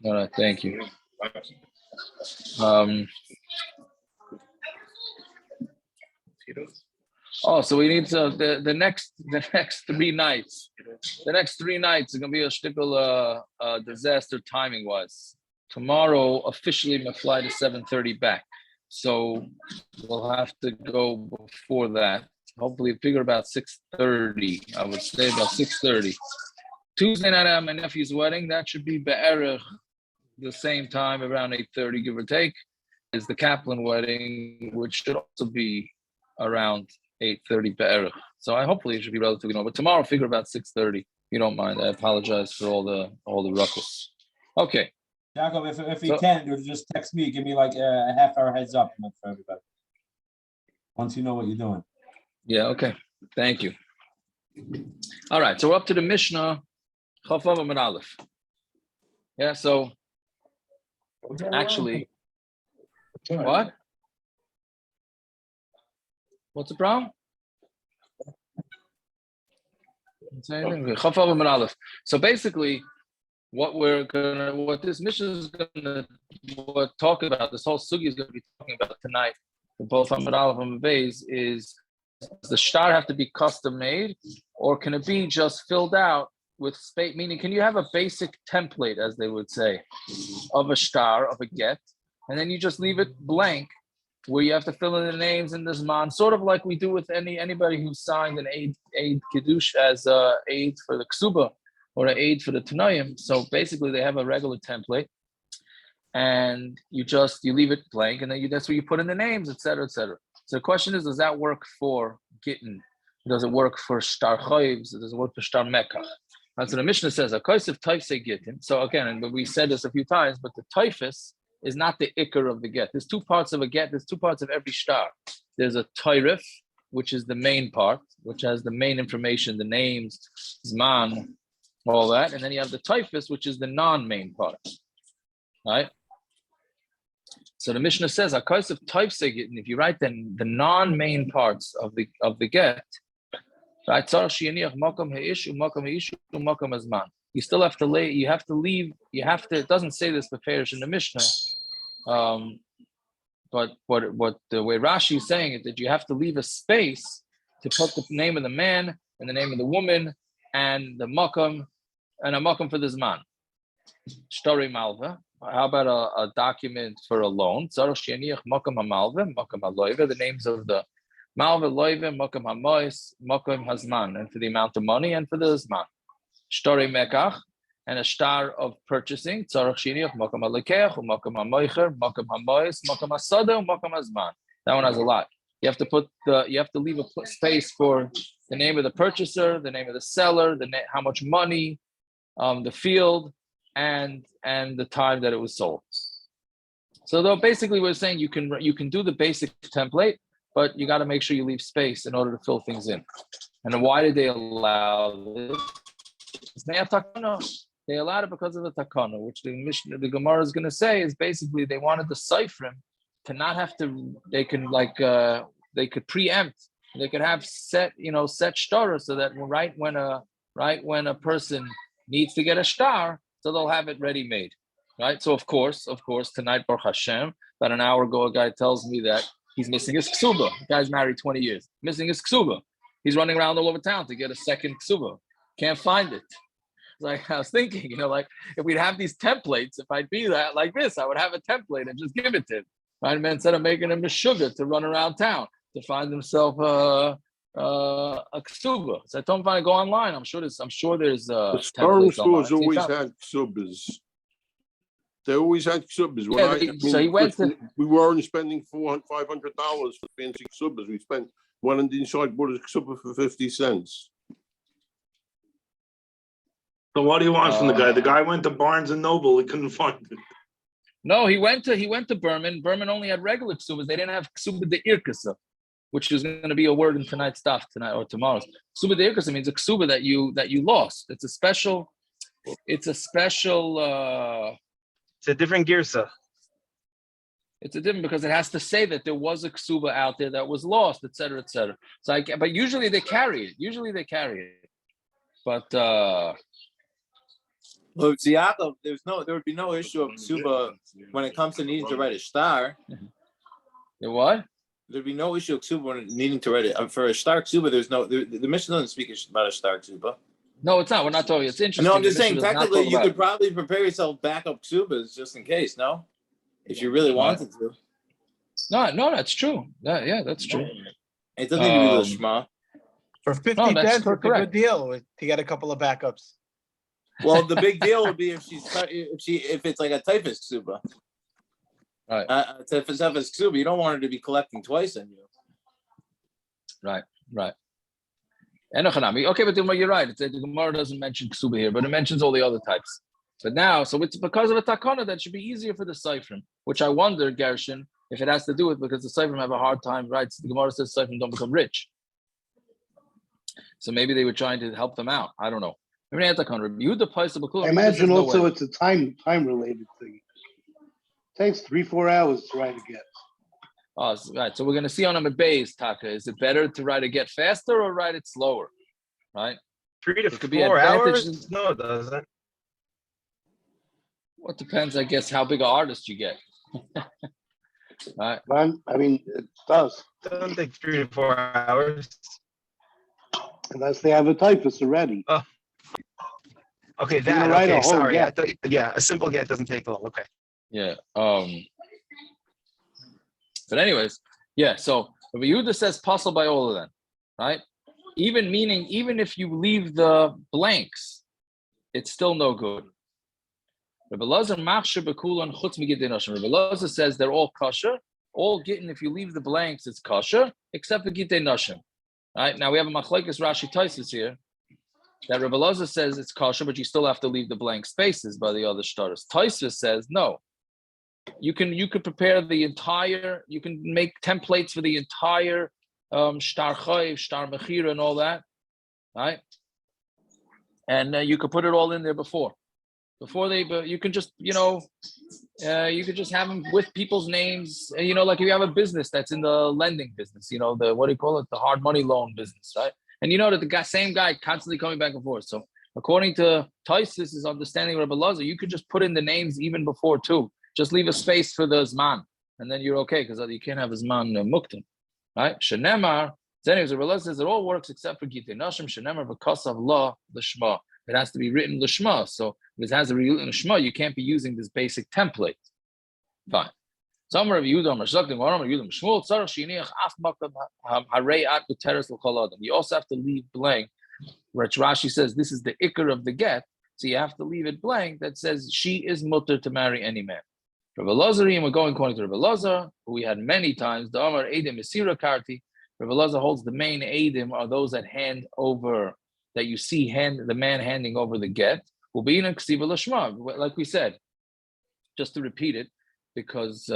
All right, thank you. So we need to the next 3 nights. The next 3 nights is gonna be a shtickle disaster timing wise. Tomorrow officially my flight is 7:30 back, so we'll have to go before that. Hopefully figure about 6:30. I would say about 6:30. Tuesday night I have my nephew's wedding. That should be be'erech the same time, around 8:30, give or take, is the Kaplan wedding, which should also be around 8:30 be'erech. So hopefully it should be relatively normal. But tomorrow, figure about 6:30. If you don't mind, I apologize for all the ruckus. Okay. Jacob, if you can, just text me. Give me like a half hour heads up for everybody. Once you know what you're doing. Yeah. Okay. Thank you. All right. So we're up to the Mishna. Chafav Amud Aleph. Yeah. So actually, what? What's the problem? So basically, what this mission is gonna talk about, this whole sugi is gonna be talking about tonight, both Amud Aleph and Beis, is does the shtar have to be custom made, or can it be just filled out with space? Meaning, can you have a basic template, as they would say, of a shtar, of a get, and then you just leave it blank, where you have to fill in the names in this man, sort of like we do with anybody who signed an aid kiddush as a aid for the ksuba or an aid for the tanayim. So basically, they have a regular template, and you leave it blank, and then that's where you put in the names, etc., etc. So the question is, does that work for gitten? Does it work for shtar chayvs? Does it work for shtar mekach? That's what the Mishna says. A kos of tofes gittin. So again, but we said this a few times, but the tofes is not the ikar of the get. There's 2 parts of a get. There's 2 parts of every shtar. There's a toirif, which is the main part, which has the main information, the names, zman, all that. And then you have the tofes, which is the non-main part. Right? So the Mishnah says, a kos of tofes gittin, if you write then the non-main parts of the get, right? You still have to leave, it doesn't say this beferish in the Mishnah, but what the way Rashi is saying it, that you have to leave a space to put the name of the man and the name of the woman and the makam and a makam for the zman. Shtori malva. How about a document for a loan? The names of the malva, loive, makam hamois, makam hazman, and for the amount of money and for the zman. Shtori mekach, and a shtar of purchasing. Tzarach shiniach, makam halekech, makam hamoicher, makam hamois, makam hasada, makam hazman. That one has a lot. You have to leave a space for the name of the purchaser, the name of the seller, how much money, the field, and the time that it was sold. So though basically we're saying you can do the basic template, but you got to make sure you leave space in order to fill things in. And why did they allow this? They allowed it because of the Takana, which the Gemara is going to say is basically they wanted the sofrim to not have to. They could preempt. They could have set shtar so that right when a person needs to get a shtar, so they'll have it ready made, right? So of course tonight, Baruch Hashem, about an hour ago, a guy tells me that he's missing his ksuba. The guy's married 20 years, missing his ksuba. He's running around all over town to get a second ksuba. Can't find it. Like I was thinking, if we'd have these templates, if I'd be that like this, I would have a template and just give it to him, right? And instead of making him a sugar to run around town to find himself a ksuba. So I told him, fine, go online. I'm sure there's the foreign stores always had ksubas. They always had ksubas. We weren't spending $500 for fancy ksubas. We spent one on the inside, bought a ksuba for 50 cents. So what do you want from the guy? The guy went to Barnes and Noble. He couldn't find it. No, he went to Berman. Berman only had regular ksubas. They didn't have ksuba de irkasa, which is going to be a word in tonight's stuff tonight or tomorrow's. Ksuba de irkasa means a ksuba that you lost. It's a special. It's a different girsa. It's a different because it has to say that there was a ksuba out there that was lost, etc., etc. So but usually they carry it. But Well, Yaakov, there would be no issue of ksuba when it comes to needing to write a star. The what? There'd be no issue of ksuba when needing to write it. For a star ksuba, there's no the Mishnah doesn't speak about a star ksuba. No, it's not. We're not talking. It's interesting. No, I'm just saying. Technically, you could probably prepare yourself backup ksubas just in case. No, if you really wanted to. No, that's true. Yeah, that's true. It doesn't need to be lishma. For 50 pence, it's a good deal to get a couple of backups. Well, the big deal would be if it's like a tofes ksuba. Right. Tofes ksuba, you don't want her to be collecting twice on you. Right. Okay, but you're right. The Gemara doesn't mention ksuba here, but it mentions all the other types. But now, so it's because of a takana that should be easier for the sofrim, which I wonder, Gershon, if it has to do with because the sofrim have a hard time, right? So the Gemara says sofrim don't become rich. So maybe they were trying to help them out. I don't know. I imagine also it's a time related thing. It takes 3-4 hours to write a get. Oh, right. So we're going to see on a base, Taka. Is it better to write a get faster or write it slower? Right? 3 to 4 hours? No, it doesn't. Well, it depends, I guess, how big an artist you get. Right. I mean, it does. It doesn't take 3 to 4 hours. Unless they have a typist already. Oh. Okay, You're gonna write a whole sorry. get. A simple get doesn't take long. Okay. Yeah. But anyways, yeah. So Yehuda says puzzle by all of them, right? Even if you leave the blanks, it's still no good. Rabbi Elazar says they're all kosher. All gitten, if you leave the blanks, it's kosher, except for gitten nashim. Right? Now we have a machlekes Rashi Taisus here that Rabbi Elazar says it's kosher, but you still have to leave the blank spaces by the other shtaros. Taisus says no. You could prepare the entire. You can make templates for the entire shtar chayiv, shtar mechira, and all that, right? And you could put it all in there before they. But you can just you could just have them with people's names. Like if you have a business that's in the lending business, the what do you call it, the hard money loan business, right? And that the same guy constantly coming back and forth. So according to Taisus' understanding of Rabbi Elazar, you could just put in the names even before too. Just leave a space for the zman, and then you're okay because you can't have a zman muktim, right? Shenemar. So anyways, Rabbi Elazar says it all works except for gitten nashim. Shenemar v'kasav la l'shma. It has to be written l'shma. So if it has to be written l'shma, you can't be using this basic template. Fine. Some of Yehuda Mashzaktim, one of Yehuda Mishmul, Tzarach Shiniach Af Makam Harei At B'Teres L'Chol Adam. You also have to leave blank, which Rashi says this is the ikar of the get. So you have to leave it blank that says she is mutter to marry any man. Rabbi Elazar, and we're going according to Rabbi Elazar, who we had many times. The Amar Eidim Mesira Karti. Rabbi Elazar holds the main Eidim are those that hand over, that you see the man handing over the get. Will be in a ksiva l'shma, like we said. Just to repeat it, because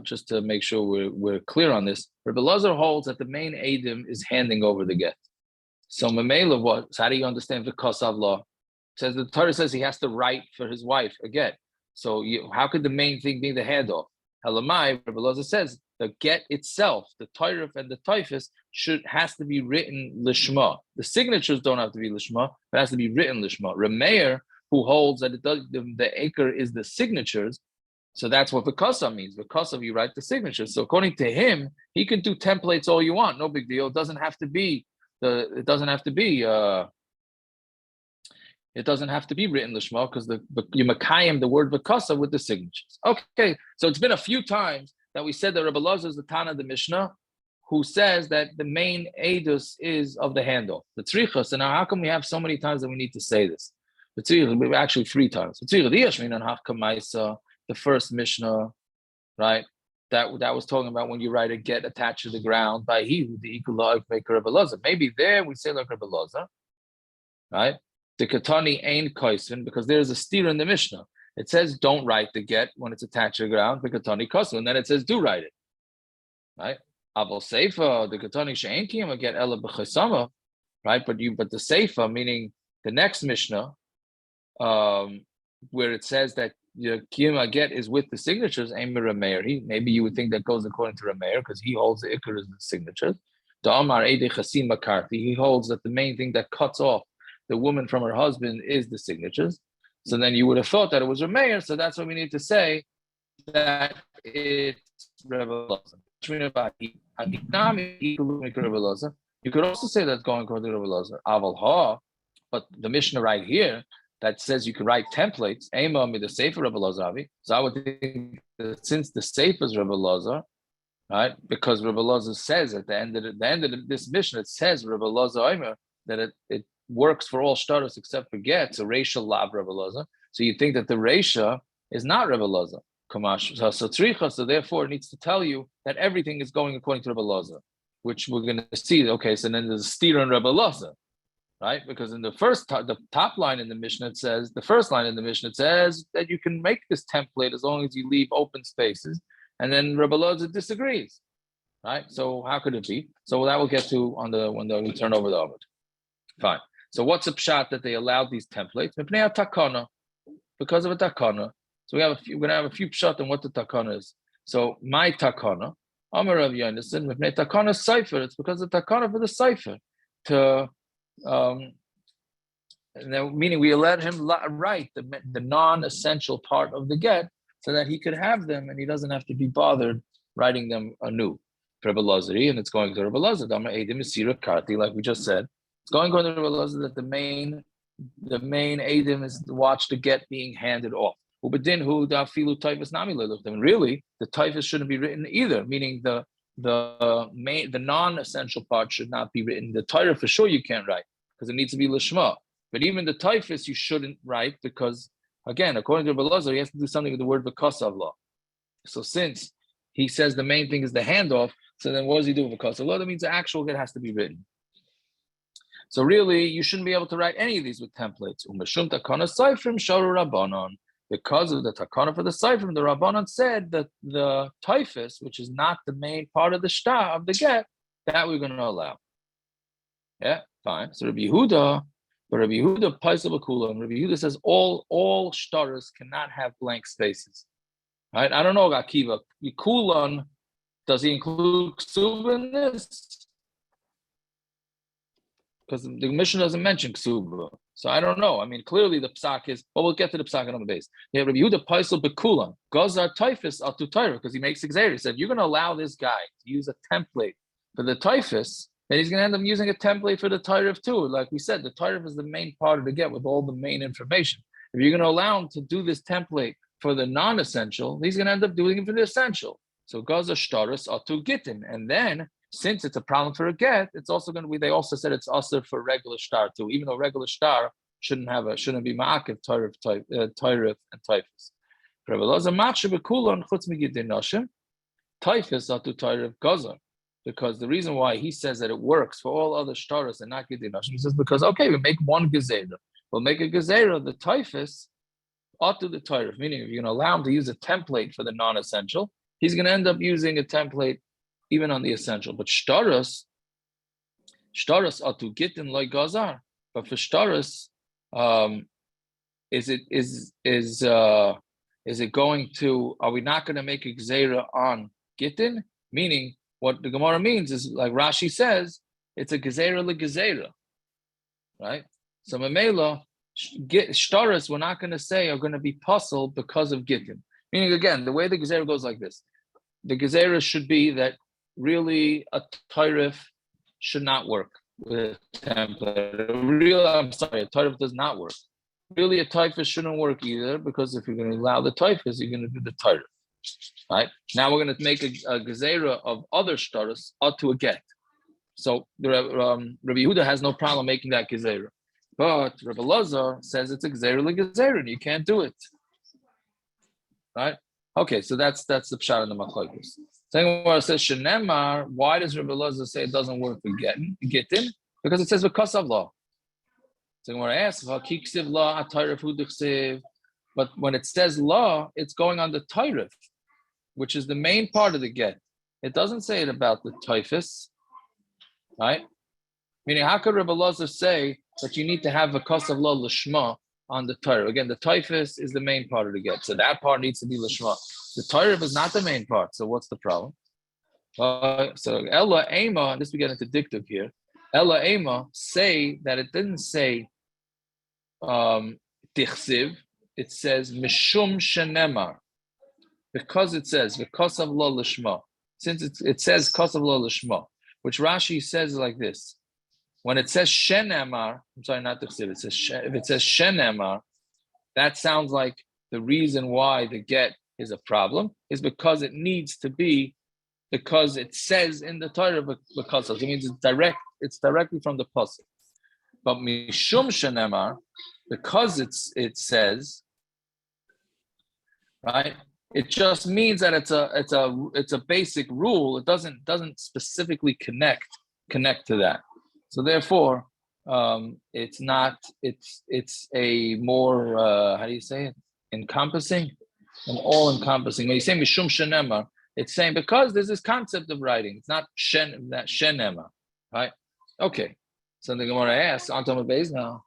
just to make sure we're clear on this, Rabbi Elazar holds that the main Eidim is handing over the get. So Mamela, what? So how do you understand the kasav law? It says the Torah says he has to write for his wife a get. So how could the main thing be the handoff? Halamai, Rabbi Elazar says the get itself, the Torah and the tofes has to be written lishma. The signatures don't have to be lishma, but it has to be written lishma. Rameir, who holds that the acre is the signatures, so that's what v'kasav means. V'kasav, you write the signatures. So according to him, he can do templates all you want, no big deal. It doesn't have to be written lishma because you makayim the word v'kasav with the signatures. Okay, so it's been a few times that we said that Rabbi Elazar is the Tana of the Mishnah, who says that the main edus is of the handoff, the tzrichas. And now how come we have so many times that we need to say this? The tzrichas, actually 3 times. The first Mishnah, right? That was talking about when you write a get attached to the ground by he who the equal maker Rabbi Elazar. Maybe there we say like Rabbi Elazar, right? The katani ain't koisen because there's a steer in the Mishnah. It says don't write the get when it's attached to the ground. The katani kosen, and then it says do write it, right? Abel seifa the katani she'ain kiyam get ela b'chesama, right? But the seifa, meaning the next Mishnah, where it says that your kiyama get is with the signatures. Maybe you would think that goes according to Rameir because he holds the ikar as the signatures. The Amar Eidei Chasim Makarti, he holds that the main thing that cuts off the woman from her husband is the signatures. So then you would have thought that it was Rameir, so that's what we need to say that it's Rebbe Elazar. You could also say that's going according to Rebbe Elazar. Aval ha, but the Mishnah right here that says you can write templates, Ema mi the Sefer Rebbe Elazar. So I would think that since the Sefer is Rebbe Elazar, right? Because Rebbe Elazar says at the end of this Mishnah, it says Rebbe Elazar Omer that it works for all shtaros except for get. So Reisha lav Rebbe Elazar. So you think that the Reisha is not Rebbe Elazar. So therefore it needs to tell you that everything is going according to Rebbe Elazar, which we're going to see. Okay, so then there's a steer on Rebbe Elazar, right? Because in the top line in the Mishnah, it says, the first line in the Mishnah, it says that you can make this template as long as you leave open spaces, and then Rebbe Elazar disagrees, right? So how could it be? So that we'll get to when we turn over the Ovid. Fine. So what's the pshat that they allowed these templates? Takana, because of a Takana. So we're going to have a few pshat on what the Takana is. So my Takana, Amar Rav Yonasan, Mipnei Takana Cipher. It's because of Takana for the Cipher. Meaning we let him write the non-essential part of the get so that he could have them and he doesn't have to be bothered writing them anew. Rebbe Elazar, and it's going to Rebbe Elazar. Like we just said, it's going to Rebbe Elazar that the main Eidim is to watch the get being handed off. And really, the tofes shouldn't be written either, meaning the non-essential part should not be written. The Torah for sure you can't write because it needs to be lishma. But even the tofes you shouldn't write because, again, according to Elazar, he has to do something with the word v'kasav law. So since he says the main thing is the handoff, so then what does he do with v'kasav law? That means the actual get has to be written. So really, you shouldn't be able to write any of these with templates. Umeshum takana sofrim sharu rabbanon. Because of the takana for the sofrim, the rabbanon said that the tofes, which is not the main part of the shtar of the get, that we're going to allow. Yeah, fine. So Rabbi Yehuda, paisa b'kulan. Rabbi Yehuda says all shtaros cannot have blank spaces. Right? I don't know, Akiva. Kulan, does he include ksuba in this? Because the Mishna doesn't mention ksuba. So I don't know. I mean, clearly the psak is, but we'll get to the psak on the base. Yeah, Rabbi Yehuda paisel bekulan gazar tofes atu Torah, because he makes gezeira. He said, you're going to allow this guy to use a template for the tofes, and he's going to end up using a template for the Torah too. Like we said, the Torah is the main part of the get with all the main information. If you're going to allow him to do this template for the non-essential, he's going to end up doing it for the essential. So gazar shtaros atu gitten, and then since it's a problem for a get, it's also going to be. They also said it's also for regular shtar too, even though regular shtar shouldn't be ma'akev Torah and tofes. Rabbi Elazar matcha bekulan chutz migidin nashim tofes atu Torah gazar, because the reason why he says that it works for all other shtaros and not gidin nashim, he says because okay, we make one gezeira, we'll make a gezeira the tofes atu the Torah, meaning if you're going to allow him to use a template for the non-essential, he's going to end up using a template even on the essential. But shtaros atu gitten like gazar. But for shtaros, is it going to? Are we not going to make a gezeira on gitten? Meaning, what the Gemara means is, like Rashi says, it's a gezeira gezeira, right? So memela shtaros, we're not going to say are going to be puzzled because of gitten. Meaning, again, the way the gezeira goes like this: the gezeira should be that really a Torah should not work with a template. A Torah does not work. Really, a tofes shouldn't work either, because if you're going to allow the tofes, you're going to do the Torah. Right? Now we're going to make a gezeira of other shtaros to a get. So the Rabbi Yehuda has no problem making that gezeira. But Rabbi Elazar says it's a gezeira gezeira, and you can't do it. Right? Okay, so that's the pshat in the machlokes. Second one says Shenamar. Why does Rabbi Elazar say it doesn't work for gitten? Because it says v'kasav law. Second one asks hakiksiv law atayrev hudiksiv. But when it says law, it's going on the Torah, which is the main part of the get. It doesn't say it about the tofes, right? Meaning, how could Rabbi Elazar say that you need to have a v'kasav law l'shma on the Torah? Again, the tofes is the main part of the get, so that part needs to be l'shma. The Torah is not the main part, so what's the problem? So Ella Ema, this we get into dictive here. Ella Ema say that it didn't say tichsiv, it says Mishum Shenemar, because it says v'kosav lo lishma. Since it says kosav lo lishma, which Rashi says like this. When it says Shenemar, I'm sorry, not the chsiv. It says if it says Shenemar, that sounds like the reason why the get is a problem is because it needs to be, because it says in the Torah because it means it's directly from the pasuk. But mishum shenemar, because it says, right? It just means that it's a basic rule. It doesn't specifically connect to that. So therefore, it's a more how do you say it? Encompassing, an all-encompassing. When you say mishum shenemar, it's saying because there's this concept of writing. It's not shenemar, right? Okay. So the Gemara asks, on Tamar Beis now,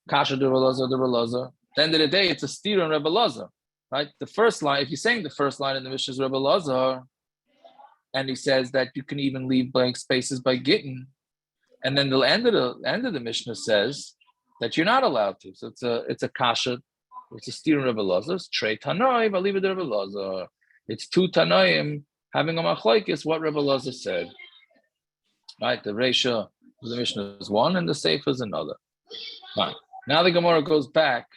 Kasha de Elazar. At the end of the day, it's a steer on Rebbe Elazar, right? The first line, if you're saying the first line in the Mishnah is Rebbe Elazar, and he says that you can even leave blank spaces by gitten, and then the end of the Mishnah says that you're not allowed to. So it's a kasha, it's a steer on Rebbe Elazar. It's trey tanoi, but leave it to Rebbe Elazar. It's two tanoim having a machlokes what Rebbe Elazar said, right? The ratio the Mishnah is one and the Sefer is another. Fine. Now the Gemara goes back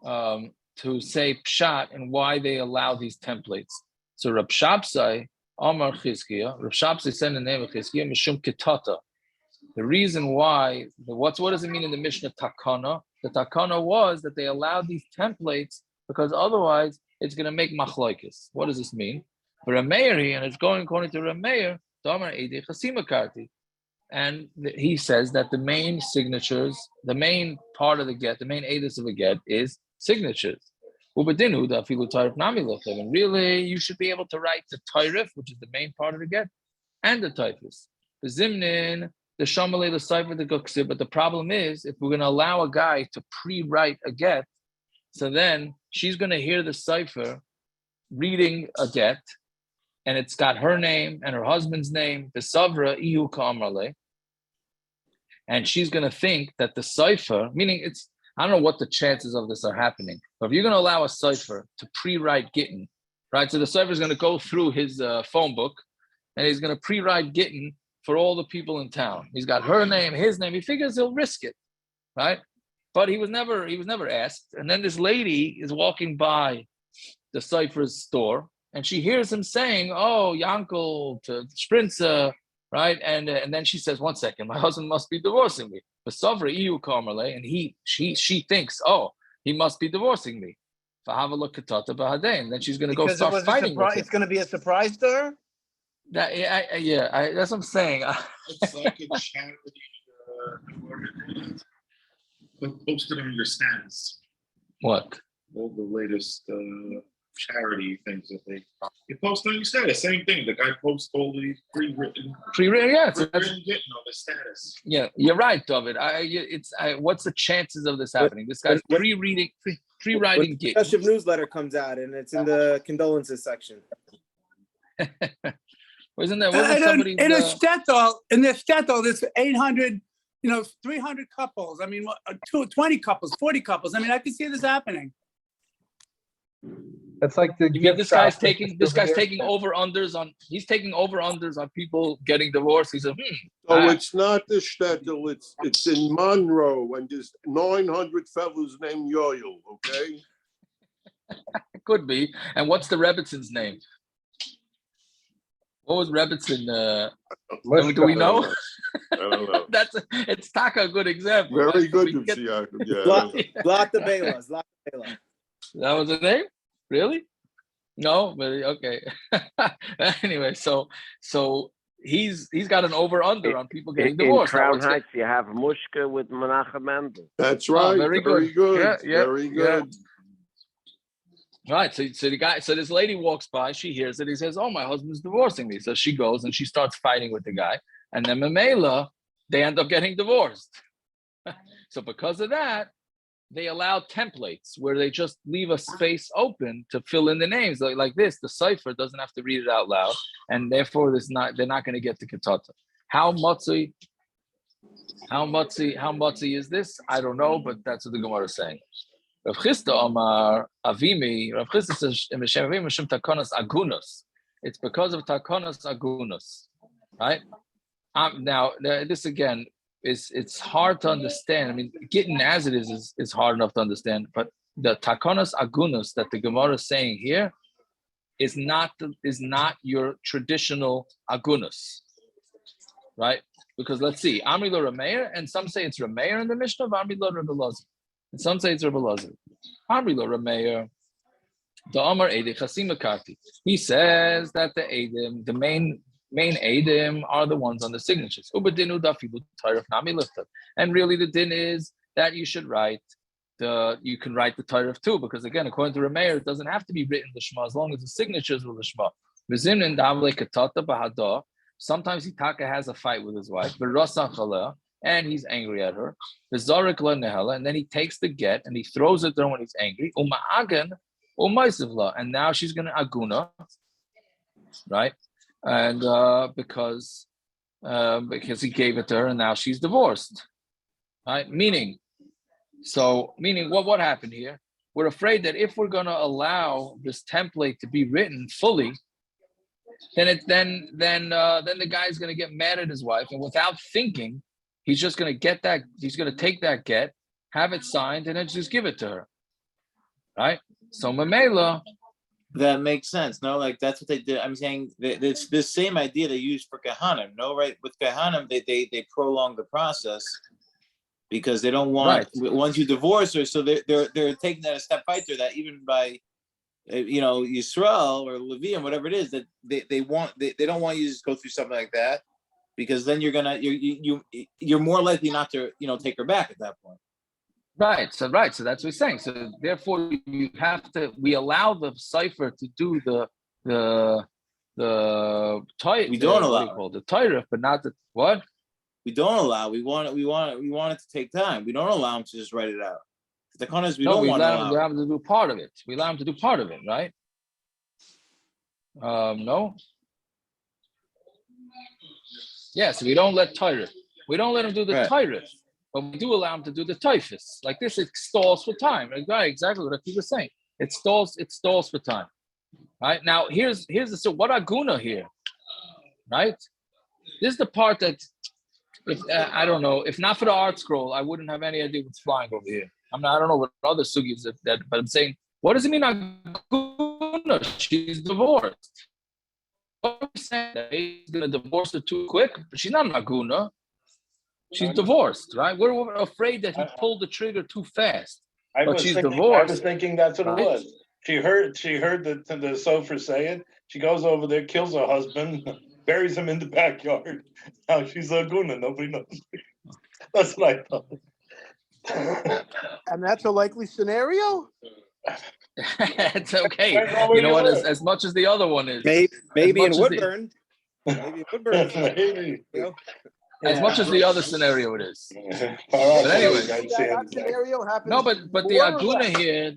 to say pshat and why they allow these templates. So Rab Shabsai, Amar Chizkiya, Rab Shabsai said in the name of Chizkiya, Mishum Kitata. The reason why, what does it mean in the Mishnah Takana? The Takana was that they allowed these templates because otherwise it's going to make machlokes. What does this mean? For a mayor, and it's going according to a mayor, Damar Eidei Chasima Karti. And he says that the main signatures, the main part of the get, the main edus of a get is signatures. And really, you should be able to write the tairif, which is the main part of the get, and the tofes. The zimnin, the shamalei, the cipher, the kusi. But the problem is, if we're going to allow a guy to pre-write a get, so then she's going to hear the cipher reading a get, and it's got her name and her husband's name, the savra ihu ka'amrale, and she's going to think that the cipher, meaning I don't know what the chances of this are happening, but if you're going to allow a cipher to pre-write gitten, right? So the cipher is going to go through his phone book, and he's going to pre-write gitten for all the people in town. He's got her name, his name. He figures he'll risk it, right? But he was never asked. And then this lady is walking by the cipher's store, and she hears him saying, "Oh, Yankel to Sprinza," right? And then she says, "1 second, my husband must be divorcing me." And she thinks, "Oh, he must be divorcing me." And then she's going to go start fighting with him. It's going to be a surprise to her. That's what I'm saying. It's like a charity. Posted on your status. What? All the latest charity things that you post on your status. Same thing. The guy posts all these pre-written. Yeah, it's getting on the status. Yeah, you're right, David. What's the chances of this happening? This guy's pre-writing the Keshev newsletter comes out and it's in the condolences section. Wasn't somebody in a shtetl, there's 800, 300 couples. I mean, 20 couples, 40 couples. I mean, I can see this happening. That's like this guy's taking over-unders on. He's taking over-unders on people getting divorced. He said, it's not the shtetl. It's in Monroe, and there's 900 fellows named Yoel. Okay. It could be. And what's the Rebbitzon's name? What was Rebbitzon? Do we know? I don't know. It's Taka a good example. Very right? good. Blot the Bela. That was the name? Really? No, but okay. Anyway, so he's got an over-under on people getting divorced. In Crown Heights, you have Mushka with Menachem Mendel. That's right. Very good. Yeah, very good. Right. So this lady walks by, she hears it, he says, "Oh, my husband's divorcing me." So she goes and she starts fighting with the guy. And then Mamela, they end up getting divorced. So because of that, they allow templates where they just leave a space open to fill in the names like this. The cipher doesn't have to read it out loud, and therefore they're not going to get to Ketata. How mutzi is this? I don't know, but that's what the Gemara is saying. Rav Chisda Omar Avimi. Rav Chisda says Mishem Avimi Mishem Takanas Agunos. It's because of Takanas Agunos, right? Now this again it's hard to understand. I mean, gitten as it is hard enough to understand, but the Takanas Agunos that the Gemara is saying here is not your traditional Agunos, right? Because let's see, Amri lo Rameir, and some say it's Rameir in the Mishnah of Amri lo Rebbe Elazar, and some say it's Rebbe Elazar. Amri lo Rameir, the Amar Eidei Chasim Makati. He says that the Eidim, the main Eidim are the ones on the signatures. And really the din is that you should write you can write the Torah too, because again, according to Rameir, it doesn't have to be written Lishma as long as the signatures were Lishma. Sometimes Hitaka has a fight with his wife, and he's angry at her. And then he takes the get and he throws it there when he's angry. And now she's going to aguna, right? And because he gave it to her, and now she's divorced, right? Meaning what happened here? We're afraid that if we're going to allow this template to be written fully, then the guy's going to get mad at his wife, and without thinking, he's just going to get that. He's going to take that get, have it signed, and then just give it to her, right? So Mamela. That makes sense. No, like that's what they did. I'm saying it's the same idea they use for Kahanim. No, right? With Kahanim, they prolong the process because they don't want once you divorce her. So they're taking that a step further. That even by Yisrael or Levium, whatever it is, that they don't want you to just go through something like that, because then you're more likely not to take her back at that point. Right. So that's what we're saying. So therefore, we allow the cipher to do the We don't allow the Torah, but not the what? We don't allow. We want it to take time. We don't allow him to just write it out. The Takana is we allow him to do part of it. We allow him to do part of it, right? No. Yes, we don't let Torah. We don't let him do the Torah. But we do allow him to do the tofes. Like this, it stalls for time. Exactly what he was saying. It stalls for time. Right? Now, here's the what aguna here, right? This is the part that, I don't know, if not for the art scroll, I wouldn't have any idea what's flying over here. I don't know what other sugis that, but I'm saying, what does it mean aguna? She's divorced. What are we saying? That he's going to divorce her too quick? But she's not an aguna. She's divorced, right? We're afraid that he pulled the trigger too fast. But she's divorced. I was thinking that's what it was. She heard the sofrim say it. She goes over there, kills her husband, buries him in the backyard. Now she's a guna. Nobody knows. That's what I thought. And that's a likely scenario? It's okay. You know what? As much as the other one is. Maybe in Woodburn. Maybe in Woodburn. Maybe. As much as the other scenario it is. But anyway. That scenario happens. No, but the aguna here,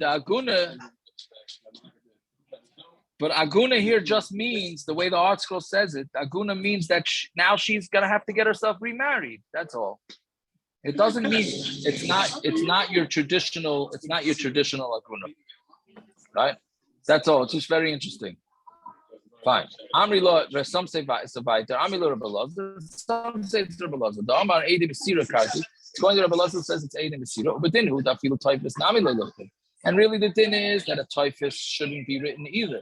but aguna here just means, the way the art scroll says it, aguna means that now she's gonna have to get herself remarried. That's all. It doesn't mean it's not your traditional aguna, right? That's all. It's just very interesting. Fine. Amri lo, some say it's a weiter. Amri lo Rebbe Elazar. Some say it's Rebbe Elazar. The Amar Eidei B'Sira Karti. Going to Rebbe Elazar says it's Eidei B'Sira. But then Yehuda feel tofes nami lo lochim. And really the din is that a tofes shouldn't be written either.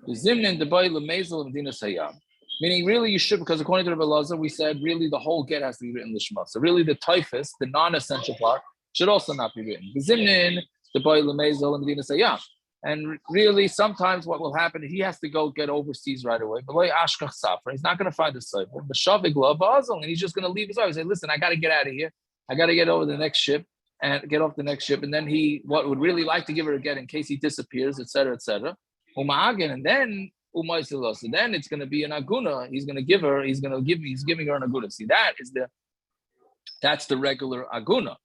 The zimnin the boy lemezel medina sayam. Meaning really you should, because according to Rebbe Elazar we said really the whole get has to be written lishma. So really the tofes, the non-essential part, should also not be written. The zimnin the boy lemezel medina sayam. And really, sometimes what will happen, he has to go get overseas right away. But he's not going to find the cipher. And he's just going to leave his wife. He say, listen, I got to get out of here. I got to get over the next ship and get off the next ship. And then he would really like to give her a get in case he disappears, etc., etc. And then so then it's going to be an aguna. He's giving her an aguna. See, that's the regular aguna,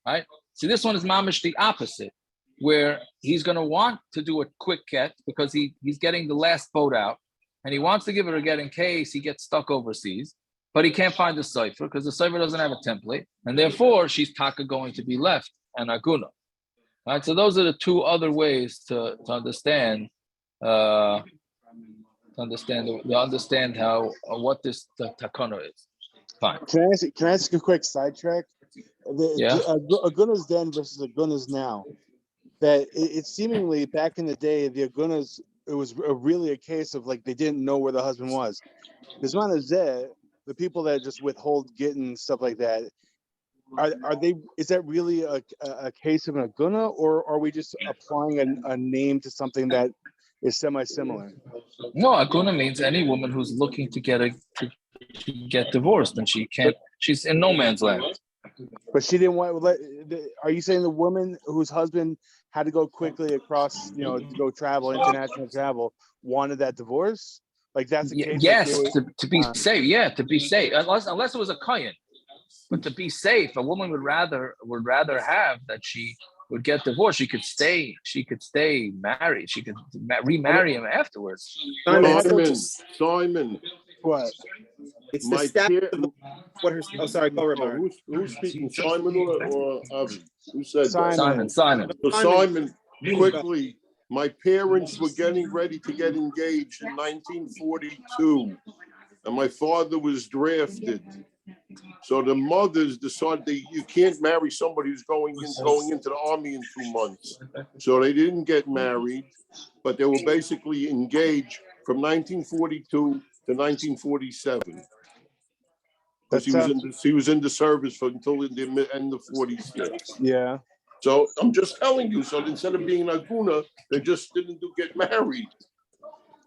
right? See, this one is mamish the opposite, where he's going to want to do a quick get because he's getting the last boat out, and he wants to give her a get in case he gets stuck overseas, but he can't find the cipher because the cipher doesn't have a template, and therefore she's taka going to be left an aguna. All right, so those are the two other ways to understand understand how what the Takana is. Fine. Can I ask a quick sidetrack? A Guna's then versus a Guna's now. That it's seemingly back in the day, the Agunas, it was really a case of like they didn't know where the husband was. The people that just withhold gitten and stuff like that, are they? Is that really a case of an Aguna, or are we just applying a name to something that is semi-similar? No, Aguna means any woman who's looking to get divorced, and she can't. She's in no man's land. But she didn't want. Are you saying the woman whose husband had to go quickly across, to go travel, international travel, wanted that divorce? Like that's the case. Yes, to be safe. Yeah, to be safe. Unless it was a kohen, but to be safe, a woman would rather have that she would get divorced. She could stay married. She could remarry him afterwards. Simon. What? It's the status of what her. Oh, sorry. Go, Ramar. Who's speaking? Simon or who said Simon. that? Simon. So Simon, quickly. My parents were getting ready to get engaged in 1942, and my father was drafted. So the mothers decided you can't marry somebody who's going into the army in 2 months. So they didn't get married, but they were basically engaged from 1942 to 1947. Because he was in the service until the end of 46. Yeah. So I'm just telling you. So instead of being a Aguna, they just didn't get married.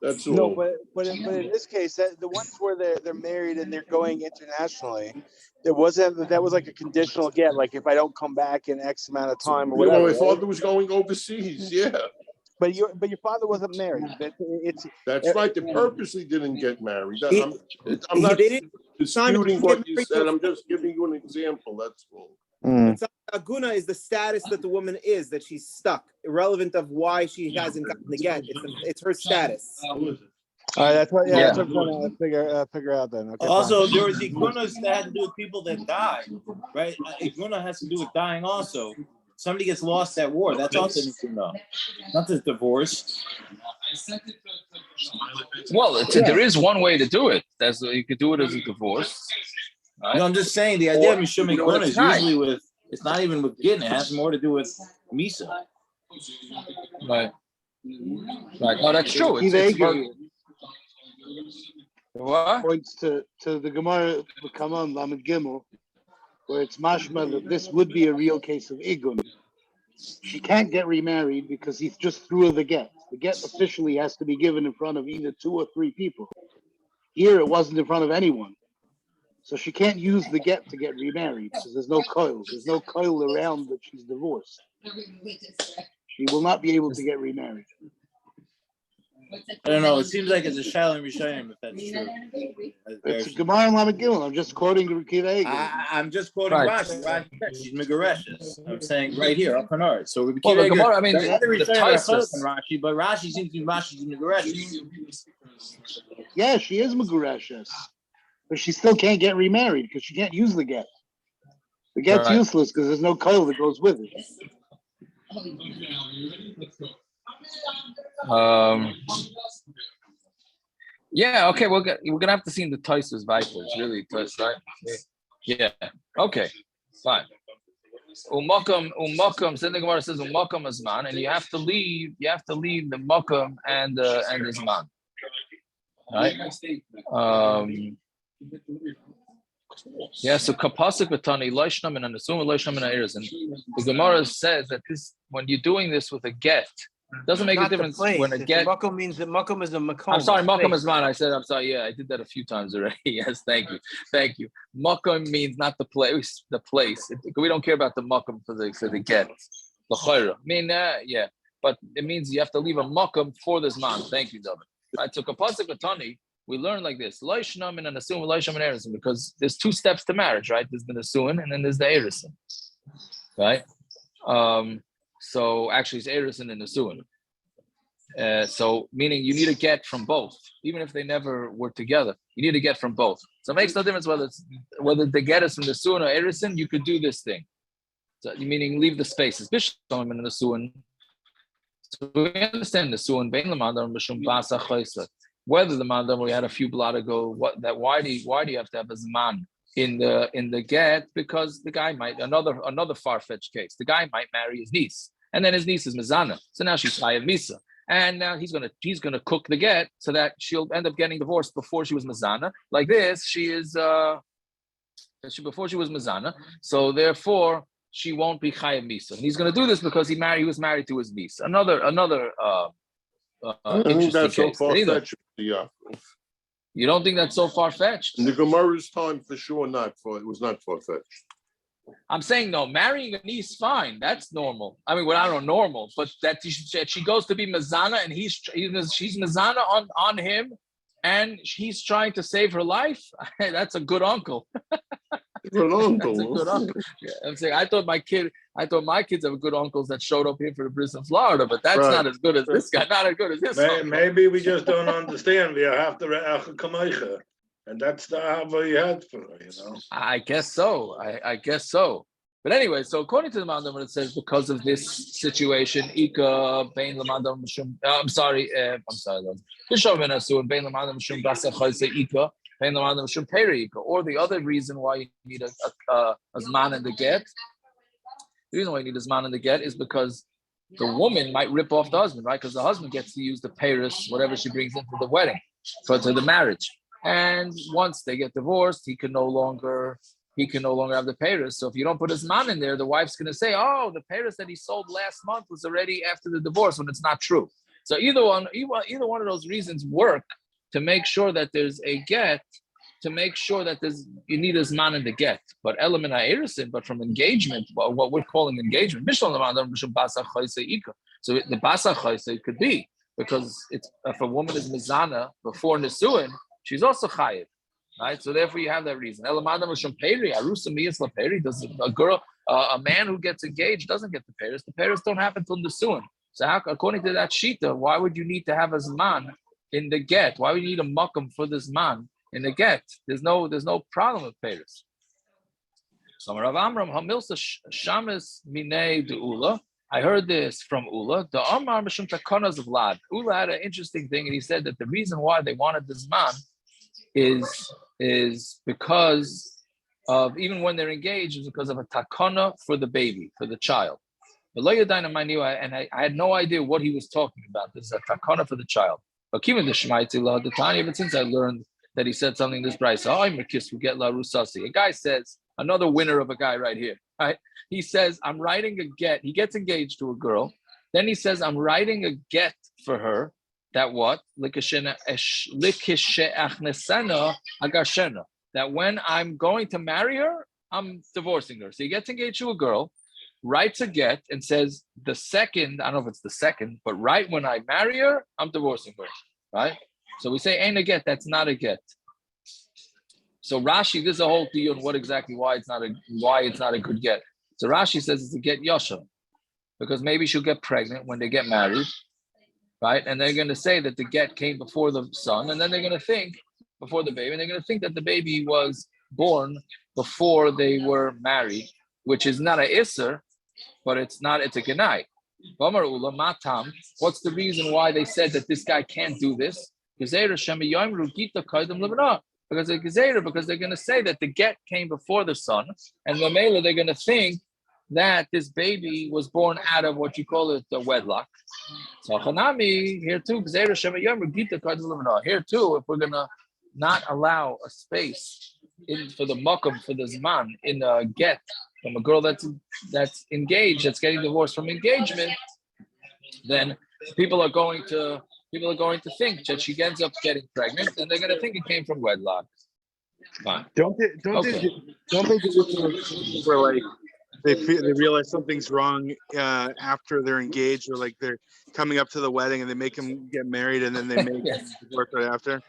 That's all. No, but in this case, the ones where they're married and they're going internationally, that was like a conditional get. Like if I don't come back in X amount of time or whatever. My father was going overseas. Yeah. But your father wasn't married. That's right. They purposely didn't get married. I'm not disputing what you said. I'm just giving you an example. That's all. Aguna is the status that the woman is, that she's stuck, irrelevant of why she hasn't gotten the get. It's her status. All right, that's what I'm trying to figure out then. Okay, also, there was Igunas that had to do with people that died, right? Iguna has to do with dying also. Somebody gets lost at war. That's also Iguna, not just divorce. Well, there is one way to do it. You could do it as a divorce. Right? No, I'm just saying the idea of Misum Iguna is usually with. It's not even with gitten. It has more to do with Misa. Right. No, that's true. What? Points to the Gemara Kaman Lamed Gimel, where it's mashma that this would be a real case of igun. She can't get remarried because he just threw her the get. The get officially has to be given in front of either 2 or 3 people. Here, it wasn't in front of anyone. So she can't use the get to get remarried because there's no coil. There's no coil around that she's divorced. She will not be able to get remarried. I don't know. It seems like it's a Shalom Rishayim, if that's true. It's a Gemara and Lamed Gimel. I'm just quoting the Rikida. I'm just quoting Rashi. She's Megareshes. I'm saying right here, up on art. So the Gemara, I mean, the Rashi, but Rashi seems to be Rashi's Megareshes. Yeah, she is Megareshes. But she still can't get remarried because she can't use the get. The get's useless because there's no coil that goes with it. Yeah, okay, we're gonna have to see in the tofes vitals, really, right? Yeah, okay, fine. Umakam, then the Gemara says umakam azman, and you have to leave the makam and the zman, right? So kapasik v'tani loishnam and anasum loishnam and airs, and the Gemara says that this when you're doing this with a get. Doesn't make a difference when a get. Makom means that makom is a makom. I'm sorry, makom is mine. I'm sorry. Yeah, I did that a few times already. Yes, thank you. Makom means not the place. We don't care about the makom for the get. The chayra. I mean, but it means you have to leave a makom for this man. Thank you, David. Right. So kapasik atani, we learn like this: loishnam and an asum, loishnam and erison, because there's 2 steps to marriage, right? There's the nasuin and then there's the erison, right? So actually, it's erison and nasuin. So meaning you need a get from both, even if they never were together. You need a get from both. So it makes no difference whether the get is from nasuin or erison. You could do this thing, So, meaning leave the spaces. Bishlam in the suin. So we understand the suin bein l'madam b'shum basa chaysa. Whether the madam we had a few blot ago, why do you have to have a zman in the get? Because the guy might another far-fetched case. The guy might marry his niece, and then his niece is mizana. So now she's chayav misa, and now he's gonna cook the get so that she'll end up getting divorced before she was mizana. Like this, she is before she was mizana. So therefore, she won't be chayav misa. And he's gonna do this because he was married to his niece. Another interesting case. You don't think that's so far-fetched? In the Gemara's time, for sure, it was not far-fetched. I'm saying no, marrying a niece, fine, that's normal. I mean, well, I don't know normal, but that she goes to be Mazana and she's Mazana on him, and he's trying to save her life. That's a good uncle. Good uncle. That's a good uncle. Yeah, I'm saying I thought my kids have good uncles that showed up here for the prison in Florida, but that's not as good as this guy. Not as good as this. Maybe we just don't understand. We have to and that's the Ava you had for her, I guess so. I guess so. But anyway, so according to the Mandam, when it says because of this situation, Ika bein l'madam misum. I'm sorry. Bishom ben asu bein l'madam misum basa chayse Ika bein l'madam misum peri Ika. Or the other reason why you need a zman in the get. The reason why you need a zman in the get is because the woman might rip off the husband, right? Because the husband gets to use the peiros, whatever she brings into the wedding, to the marriage. And once they get divorced, he can no longer have the peiros. So if you don't put his man in there, the wife's going to say, "Oh, the peiros that he sold last month was already after the divorce," when it's not true. So either one of those reasons work to make sure that there's a get, to make sure that you need his man in the get. But element ha'erisin, but from engagement, what we're calling engagement. So the basa chayse could be because it's if a woman is mizana before nisuin, she's also chayiv, right? So therefore, you have that reason. Does a man who gets engaged doesn't get the peiros? The peiros don't happen till nisuin. So according to that shita, why would you need to have a zman in the get? Why would you need a makam for this man in the get? There's no problem with peiros. So Rav Amram Hamilsa Shamis Minei Deula. I heard this from Ula. The Amar Mishum Takanas of Lad. Ula had an interesting thing, and he said that the reason why they wanted this man is because of, even when they're engaged, is because of a takana for the baby, for the child. And I had no idea what he was talking about. This is a takana for the child. But since I learned that he said something this price, a guy says, another winner of a guy right here, right? He says, I'm writing a get. He gets engaged to a girl. Then he says, I'm writing a get for her. That what? That when I'm going to marry her, I'm divorcing her. So he gets engaged to a girl, writes a get, and says, the second, I don't know if it's the second, but right when I marry her, I'm divorcing her, right? So we say, ain't a get, that's not a get. So Rashi, this is a whole deal on why it's not a good get. So Rashi says it's a get yosha, because maybe she'll get pregnant when they get married, right? And they're going to say that the get came before the son, and then they're going to think before the baby, and they're going to think that the baby was born before they were married, which is not a isser, but it's a genai. What's the reason why they said that this guy can't do this? Because of gezeira, because they're going to say that the get came before the son, and Mamela, they're going to think that this baby was born out of what you call it, the wedlock. So Hanami, here too, gezeira shema yom gita kaidem levana. Here too, if we're going to not allow a space for the makam, for the zman, in a get from a girl that's engaged, that's getting divorced from engagement, then people are going to think that she ends up getting pregnant, and they're going to think it came from wedlock. Fine. Don't they do this where like they realize something's wrong after they're engaged, or like they're coming up to the wedding and they make them get married and then they make them divorce right after?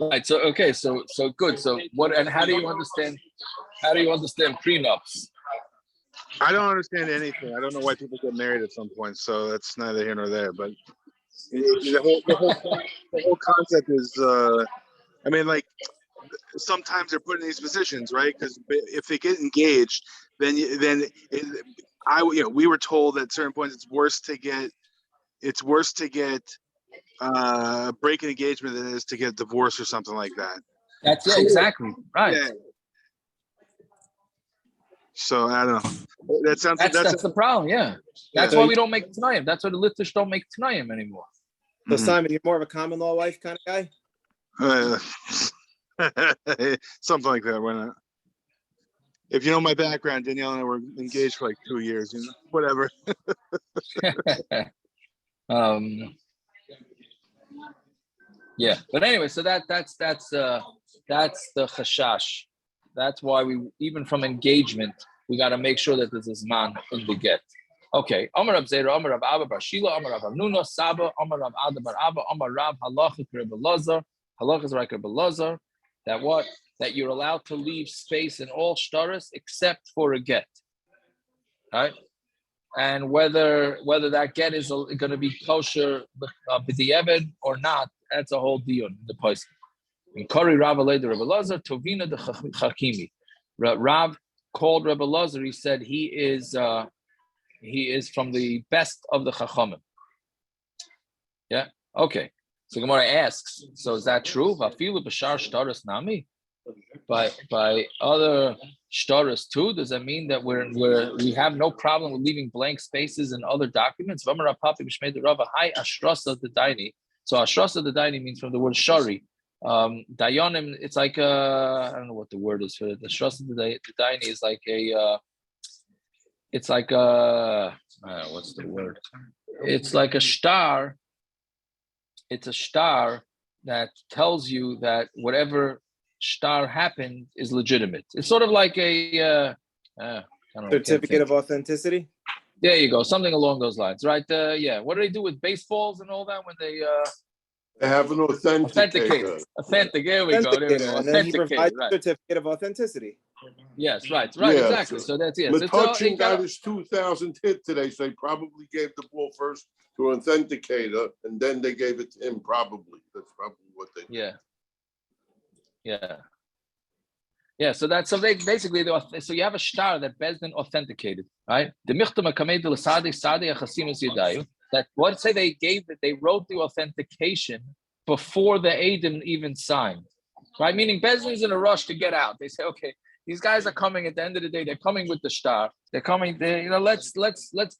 Right. So okay. So good. So what? And how do you understand prenups? I don't understand anything. I don't know why people get married at some point. So that's neither here nor there. But the whole concept is, I mean, like sometimes they're put in these positions, right? Because if they get engaged, then we were told at certain points it's worse to get break an engagement than it is to get divorced or something like that. That's exactly right. Yeah. So I don't know. That's the problem. Yeah, that's why we don't make t'nayim. That's why the Litvish don't make t'nayim anymore. So Simon, you're more of a common law wife kind of guy. Something like that. Why not? If you know my background, Danielle and I were engaged for like 2 years. Whatever. Yeah, but anyway, so that's the chashash. That's why we, even from engagement, we got to make sure that there's this man in the get. Okay. Amar Rav Zera, Amar Rav Abba Bar Shila, Amar Rav Nuna, Saba, Amar Rav Ada Bar Abba, Amar Rav Halachik Reb Elazar, Halachik Reb Elazar, that you're allowed to leave space in all shtaris except for a get. Right? And whether that get is going to be kosher b'di'eved or not, that's a whole deal in the poskim. In Kari Rav Alei de Reb Elazar, Tovina de Chakimi. Rav called Reb Elazar. He said he is from the best of the Chachamim. Yeah. Okay. So Gemara asks, so is that true? Vafilu b'shar shtaris nami. By other shtaris too, does that mean that we have no problem with leaving blank spaces in other documents? So ashrasa the daini means from the word shari. Dayanim, it's like I don't know what the word is for it. The ashrasa the daini is like it's like what's the word? It's like a star. It's a star that tells you that whatever star happened is legitimate. It's sort of like a certificate of authenticity. There you go, something along those lines, right? Yeah. What do they do with baseballs and all that when they have an authenticator? There we go. And then he provides a certificate of authenticity. Yes, right, exactly. So that's it. Touching got his 2,000th hit today, so they probably gave the ball first to authenticator, and then they gave it to him. Probably that's probably what they. Yeah. So that's so they basically so you have a star that Bezdin authenticated, right? The michtam kamed l'sadei sadei achasimus yadayu. That what say they wrote the authentication before the Eidim even signed, right? Meaning Bezdin's in a rush to get out. They say, okay, these guys are coming at the end of the day. They're coming with the star. They're coming. Let's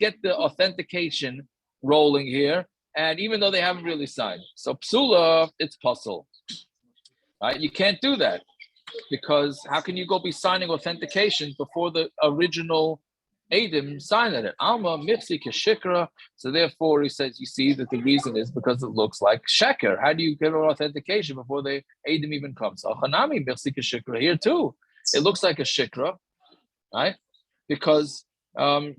get the authentication rolling here. And even though they haven't really signed, so psula, it's puzzle, right? You can't do that because how can you go be signing authentication before the original Eidim signed it? Alma mifsi keshikra. So therefore, he says, you see that the reason is because it looks like sheker. How do you get an authentication before the Eidim even comes? Achanami mifsi keshikra here too. It looks like a shikra, right? Because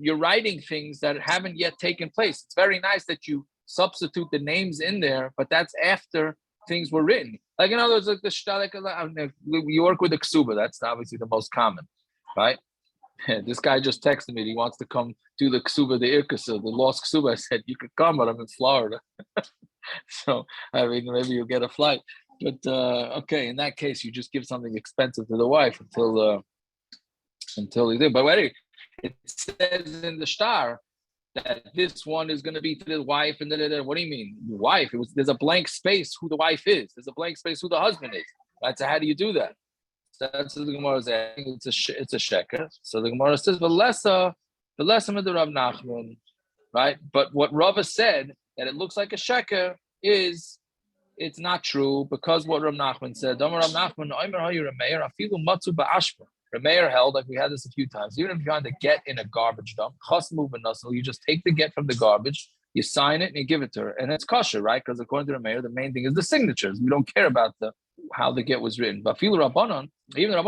you're writing things that haven't yet taken place. It's very nice that you substitute the names in there, but that's after things were written. Like in other words, like the shtalek, you work with the ksuba. That's obviously the most common, right? This guy just texted me. He wants to come do the ksuba, the irkasa, the lost ksuba. I said, you could come, but I'm in Florida. So, I mean, maybe you'll get a flight. But, okay, in that case, you just give something expensive to the wife until he did. But anyway, it says in the star that this one is going to be to the wife. And what do you mean? Wife? There's a blank space who the wife is. There's a blank space who the husband is. Right? So how do you do that? That's what the Gemara is asking. It's a sheker. So the Gemara says, the lesser of the Rav Nachman, right? But what Rava said that it looks like a sheker is it's not true because what Rav Nachman said. Rav Nachman, Rameir held, like we had this a few times, even if you find a get in a garbage dump, you just take the get from the garbage, you sign it, and you give it to her, and it's kosher, right? Because according to Rameir, the main thing is the signatures. We don't care about how the get was written. But even the Rabbanon, and even the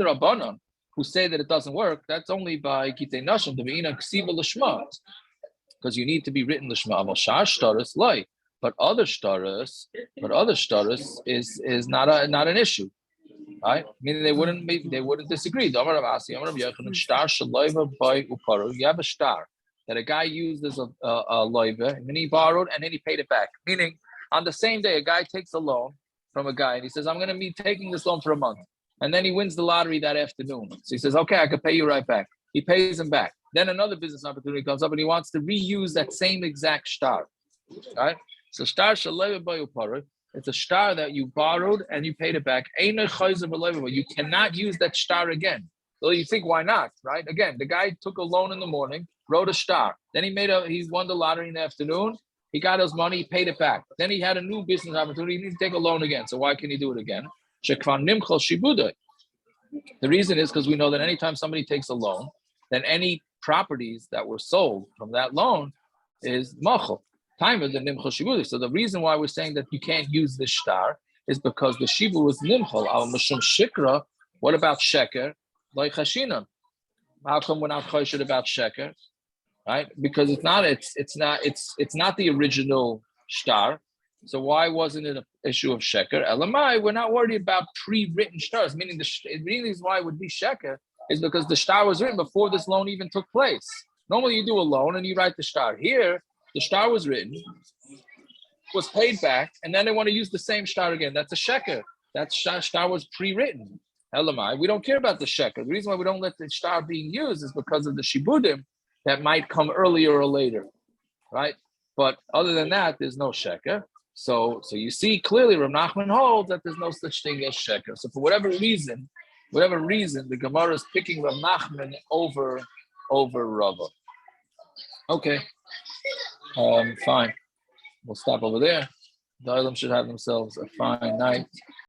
Rabbanon who say that it doesn't work, that's only by gitten nashim, the meina ksiva l'shma, because you need to be written l'shma. Aval shar shtaris loy, but other shtaris is not an issue, right? Meaning they wouldn't disagree. You have a star that a guy used as a loiva, and then he borrowed and then he paid it back. Meaning on the same day, a guy takes a loan from a guy and he says, I'm going to be taking this loan for a month. and then he wins the lottery that afternoon. So he says, okay, I can pay you right back. He pays him back. Then another business opportunity comes up and he wants to reuse that same exact star. Right? So star shalev bayupara. It's a star that you borrowed and you paid it back. You cannot use that star again. So you think, why not? Right? Again, the guy took a loan in the morning, wrote a star. Then he won the lottery in the afternoon. He got his money, he paid it back. Then he had a new business opportunity. He needs to take a loan again. So why can he do it again? The reason is because we know that anytime somebody takes a loan, then any properties that were sold from that loan is machal. Time of the nimchal shibudi. So the reason why we're saying that you can't use this star is because the shibu was nimchal. Al mishum shikra. What about sheker? Like chashinam. How come we're not choshed about sheker? Right? Because it's not the original star. So why wasn't it an issue of sheker? Elamai, we're not worried about pre-written stars. Meaning the reason why it would be sheker is because the star was written before this loan even took place. Normally you do a loan and you write the star. Here, the star was written, was paid back, and then they want to use the same star again. That's a sheker. That star was pre-written. Elamai, we don't care about the sheker. The reason why we don't let the star being used is because of the shibudim that might come earlier or later, right? But other than that, there's no sheker. So you see clearly Rav Nachman holds that there's no such thing as sheker. So for whatever reason, the Gemara is picking Rav Nachman over Rava. Okay, fine. We'll stop over there. The Olam should have themselves a fine night.